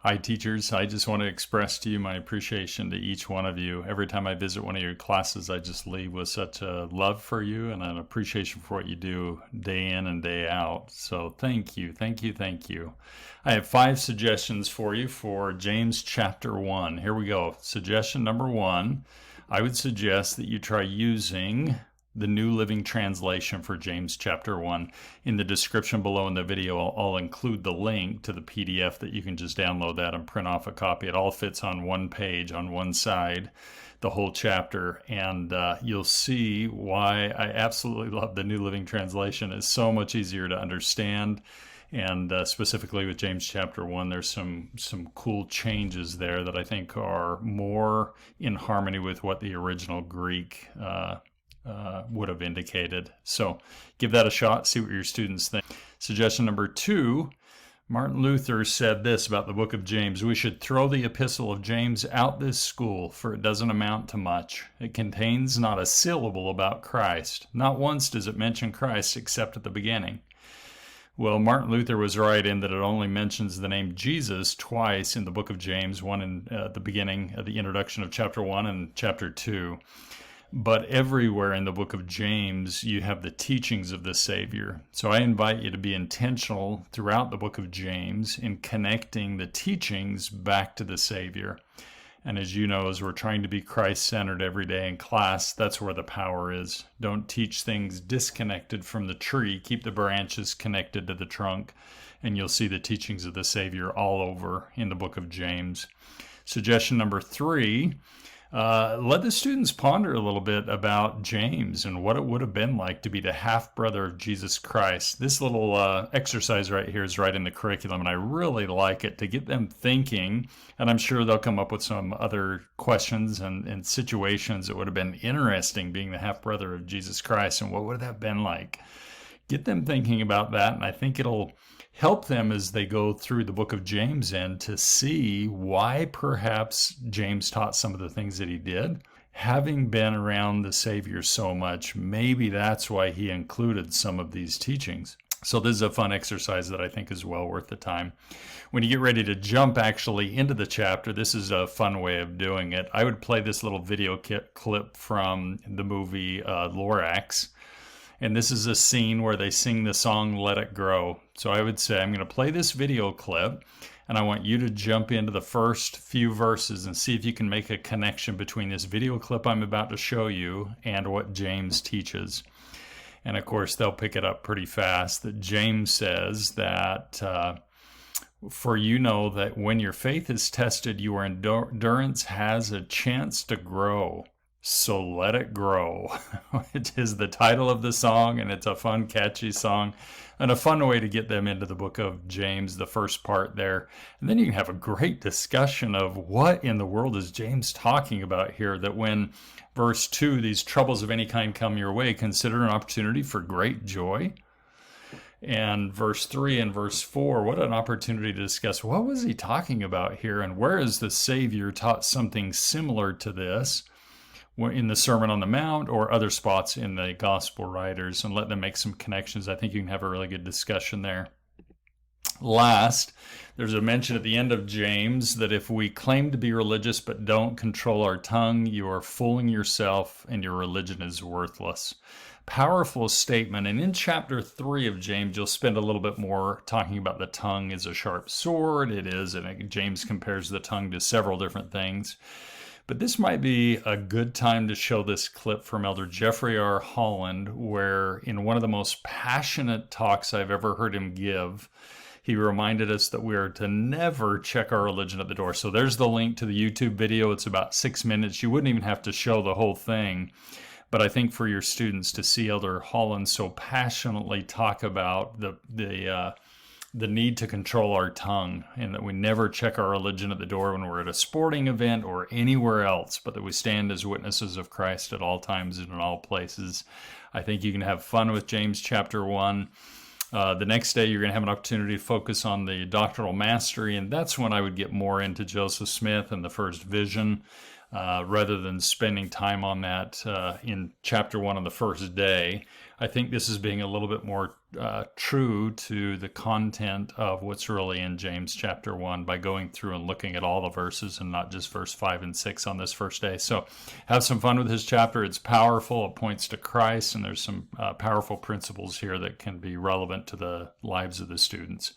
Hi, teachers. I just want to express to you my appreciation to each one of you. Every time I visit one of your classes, I just leave with such a love for you and an appreciation for what you do day in and day out. So thank you, thank you, thank you. I have 5 suggestions for you for James chapter 1. Here we go. Suggestion number 1, I would suggest that you try using the New Living Translation for James chapter 1. In the description below in the video, I'll include the link to the PDF that you can just download that and print off a copy. It all fits on one page, on one side, the whole chapter, and you'll see why I absolutely love the New Living Translation. It's so much easier to understand, and specifically with James chapter 1, there's some cool changes there that I think are more in harmony with what the original Greek would have indicated. So give that a shot, see what your students think. Suggestion number 2, Martin Luther said this about the book of James: we should throw the epistle of James out this school, for it doesn't amount to much. It contains not a syllable about Christ. Not once does it mention Christ except at the beginning. Well, Martin Luther was right in that it only mentions the name Jesus twice in the book of James, one in the beginning of the introduction of chapter 1 and chapter 2. But everywhere in the book of James, you have the teachings of the Savior. So I invite you to be intentional throughout the book of James in connecting the teachings back to the Savior. And as you know, as we're trying to be Christ-centered every day in class, that's where the power is. Don't teach things disconnected from the tree. Keep the branches connected to the trunk, and you'll see the teachings of the Savior all over in the book of James. Suggestion number 3, let the students ponder a little bit about James and what it would have been like to be the half-brother of Jesus Christ. This little exercise right here is right in the curriculum, and I really like it to get them thinking, and I'm sure they'll come up with some other questions and situations that would have been interesting being the half-brother of Jesus Christ, and what would that have been like? Get them thinking about that, and I think it'll help them as they go through the book of James and to see why perhaps James taught some of the things that he did. Having been around the Savior so much, maybe that's why he included some of these teachings. So this is a fun exercise that I think is well worth the time. When you get ready to jump actually into the chapter, this is a fun way of doing it. I would play this little video clip from the movie Lorax. And this is a scene where they sing the song, Let It Grow. So I would say, I'm going to play this video clip, and I want you to jump into the first few verses and see if you can make a connection between this video clip I'm about to show you and what James teaches. And of course, they'll pick it up pretty fast that James says that, for you know that when your faith is tested, your endurance has a chance to grow. So let it grow. It is the title of the song, and it's a fun, catchy song, and a fun way to get them into the book of James, the first part there. And then you can have a great discussion of what in the world is James talking about here, that when verse 2, these troubles of any kind come your way, consider an opportunity for great joy. And verse 3 and verse 4, what an opportunity to discuss what was he talking about here, and where is the Savior taught something similar to this in the Sermon on the Mount or other spots in the gospel writers, and let them make some connections. I think you can have a really good discussion there. Last, there's a mention at the end of James that if we claim to be religious but don't control our tongue, you are fooling yourself and your religion is worthless. Powerful statement. And in chapter 3 of James, you'll spend a little bit more talking about the tongue as a sharp sword. It is, and James compares the tongue to several different things. But this might be a good time to show this clip from Elder Jeffrey R. Holland, where in one of the most passionate talks I've ever heard him give, he reminded us that we are to never check our religion at the door. So there's the link to the YouTube video. It's about 6 minutes. You wouldn't even have to show the whole thing. But I think for your students to see Elder Holland so passionately talk about the need to control our tongue, and that we never check our religion at the door when we're at a sporting event or anywhere else, but that we stand as witnesses of Christ at all times and in all places. I think you can have fun with James chapter 1. The next day, you're going to have an opportunity to focus on the doctrinal mastery, and that's when I would get more into Joseph Smith and the first vision, rather than spending time on that in chapter 1 on the first day. I think this is being a little bit more true to the content of what's really in James chapter 1 by going through and looking at all the verses and not just verse 5 and 6 on this first day. So have some fun with this chapter. It's powerful. It points to Christ, and there's some powerful principles here that can be relevant to the lives of the students.